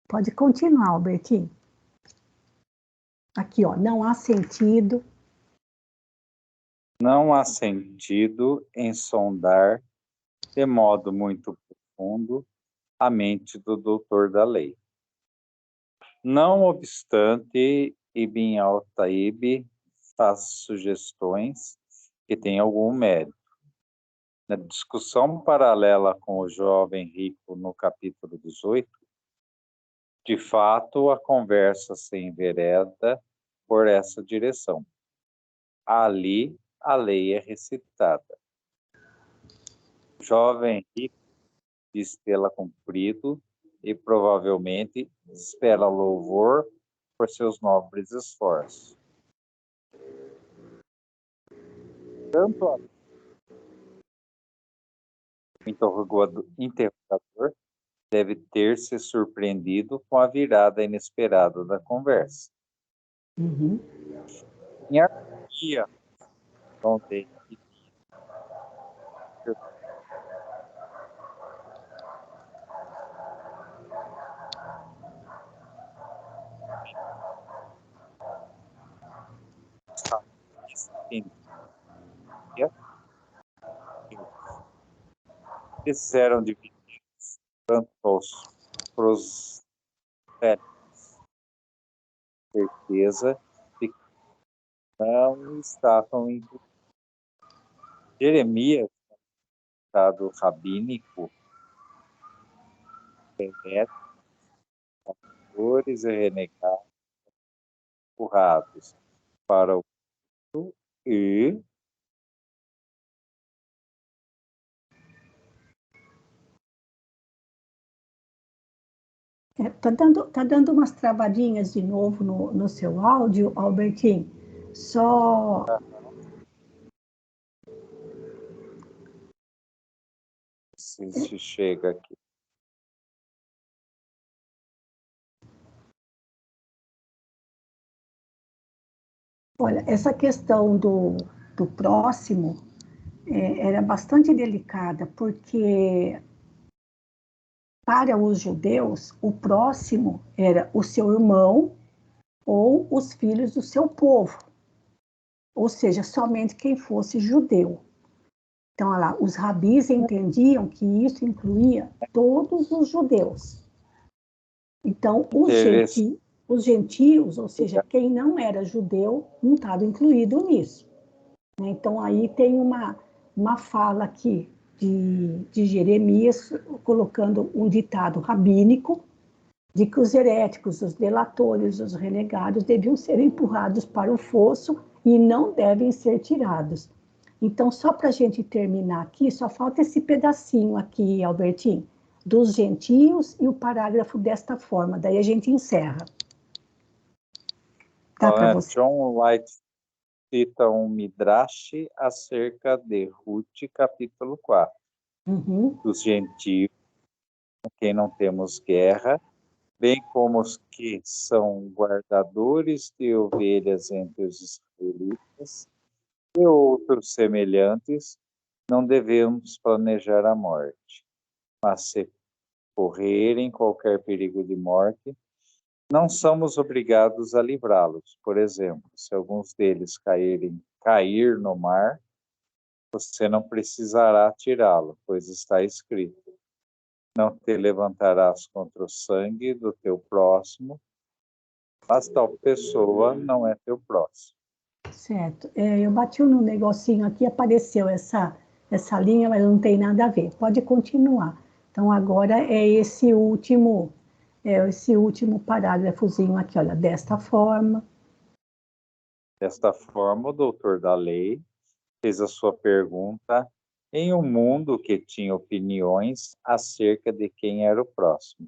Pode continuar, Albertinho. Aqui, não há sentido. Não há sentido em sondar de modo muito profundo a mente do doutor da lei. Não obstante, Ibn al-Taib faz sugestões que têm algum mérito. Na discussão paralela com o jovem rico no capítulo 18, de fato, a conversa se envereda por essa direção. Ali, a lei é recitada. O jovem rico diz tê-la cumprido e provavelmente espera louvor por seus nobres esforços. Tanto o interrogador deve ter se surpreendido com a virada inesperada da conversa. Uhum. Em harmonia com eles eram divididos tanto aos prossélitos, certeza de que não estavam incluídos. Jeremias, estado rabínico, pecadores e renegados, empurrados para o mundo e Tá dando umas travadinhas de novo no seu áudio, Albertinho. Só. se chega aqui. Olha, essa questão do próximo era bastante delicada, porque para os judeus, o próximo era o seu irmão ou os filhos do seu povo, ou seja, somente quem fosse judeu. Então, olha lá, os rabis entendiam que isso incluía todos os judeus. Então, os gentios, ou seja, quem não era judeu, não estava incluído nisso. Então, aí tem uma fala aqui de Jeremias, colocando um ditado rabínico, de que os heréticos, os delatores, os renegados deviam ser empurrados para o fosso e não devem ser tirados. Então, só para a gente terminar aqui, só falta esse pedacinho aqui, Albertinho, dos gentios e o parágrafo desta forma, daí a gente encerra. Tá para você? John White cita um Midrash acerca de Ruth, capítulo 4. Uhum. Dos gentios, com quem não temos guerra, bem como os que são guardadores de ovelhas entre os israelitas e outros semelhantes, não devemos planejar a morte, mas se correrem qualquer perigo de morte, não somos obrigados a livrá-los. Por exemplo, se alguns deles cair no mar, você não precisará tirá-lo, pois está escrito: não te levantarás contra o sangue do teu próximo, mas tal pessoa não é teu próximo. Certo. Eu bati no negocinho aqui, apareceu essa linha, mas não tem nada a ver. Pode continuar. Então, agora é esse último parágrafozinho aqui, olha, desta forma. Desta forma, o doutor da lei fez a sua pergunta em um mundo que tinha opiniões acerca de quem era o próximo.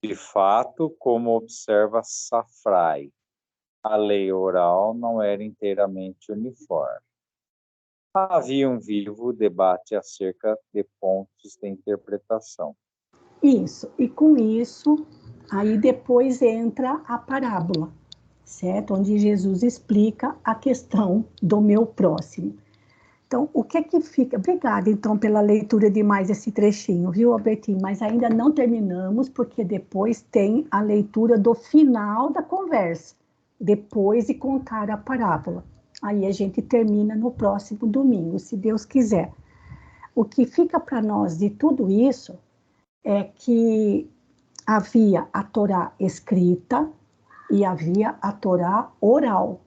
De fato, como observa Safrai, a lei oral não era inteiramente uniforme. Havia um vivo debate acerca de pontos de interpretação. Isso, e com isso, aí depois entra a parábola, certo? Onde Jesus explica a questão do meu próximo. Então, o que é que fica? Obrigada, então, pela leitura de mais esse trechinho, viu, Albertinho? Mas ainda não terminamos, porque depois tem a leitura do final da conversa, depois de contar a parábola. Aí a gente termina no próximo domingo, se Deus quiser. O que fica para nós de tudo isso é que havia a Torá escrita e havia a Torá oral,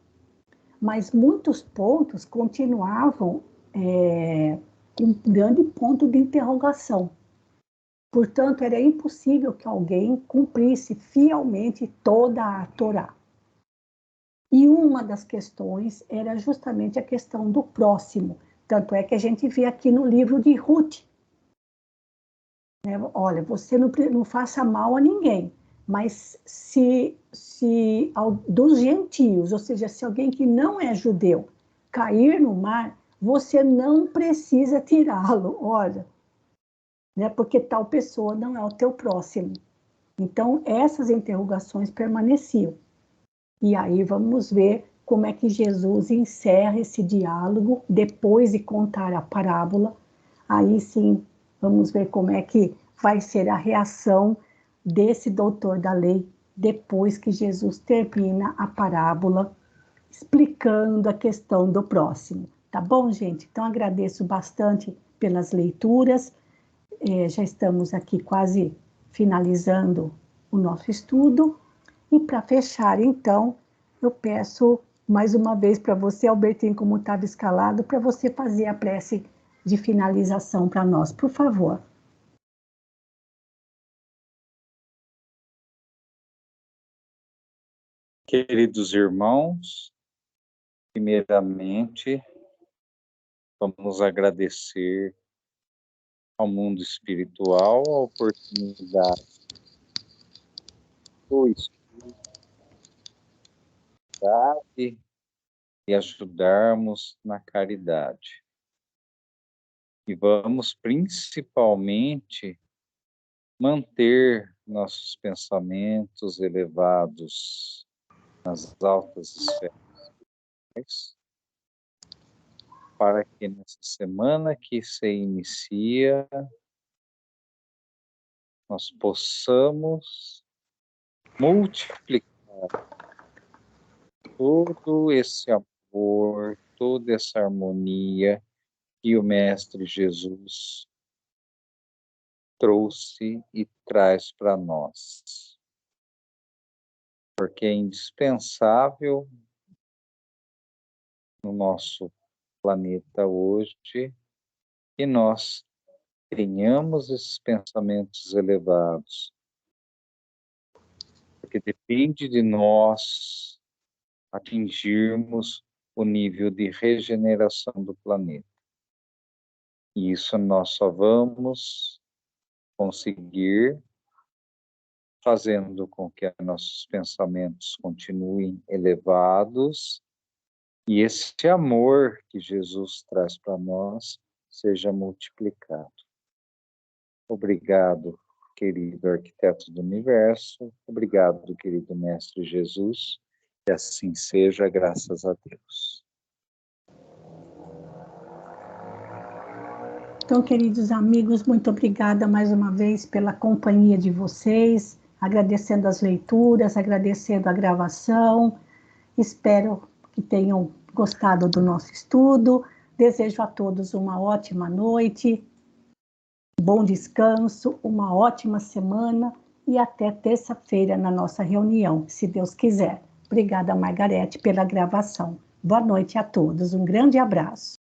mas muitos pontos continuavam um grande ponto de interrogação. Portanto, era impossível que alguém cumprisse fielmente toda a Torá. E uma das questões era justamente a questão do próximo. Tanto é que a gente vê aqui no livro de Ruth. Olha, você não faça mal a ninguém, mas se dos gentios, ou seja, se alguém que não é judeu cair no mar, você não precisa tirá-lo, olha, né, porque tal pessoa não é o teu próximo. Então, essas interrogações permaneciam. E aí vamos ver como é que Jesus encerra esse diálogo depois de contar a parábola. Aí sim, vamos ver como é que vai ser a reação desse doutor da lei depois que Jesus termina a parábola explicando a questão do próximo. Tá bom, gente? Então agradeço bastante pelas leituras. Já estamos aqui quase finalizando o nosso estudo. E para fechar, então, eu peço mais uma vez para você, Albertinho, como estava escalado, para você fazer a prece de finalização para nós, por favor. Queridos irmãos, primeiramente, vamos agradecer ao mundo espiritual a oportunidade do estudo e ajudarmos na caridade. E vamos principalmente manter nossos pensamentos elevados nas altas esferas, para que nessa semana que se inicia, nós possamos multiplicar todo esse amor, toda essa harmonia que o Mestre Jesus trouxe e traz para nós. Porque é indispensável no nosso planeta hoje que nós tenhamos esses pensamentos elevados, porque depende de nós atingirmos o nível de regeneração do planeta. E isso nós só vamos conseguir fazendo com que nossos pensamentos continuem elevados e esse amor que Jesus traz para nós seja multiplicado. Obrigado querido arquiteto do universo. Obrigado, querido Mestre Jesus. Que assim seja, graças a Deus. Então, queridos amigos, muito obrigada mais uma vez pela companhia de vocês, agradecendo as leituras, agradecendo a gravação. Espero que tenham gostado do nosso estudo. Desejo a todos uma ótima noite, bom descanso, uma ótima semana e até terça-feira na nossa reunião, se Deus quiser. Obrigada, Margarete, pela gravação. Boa noite a todos, um grande abraço.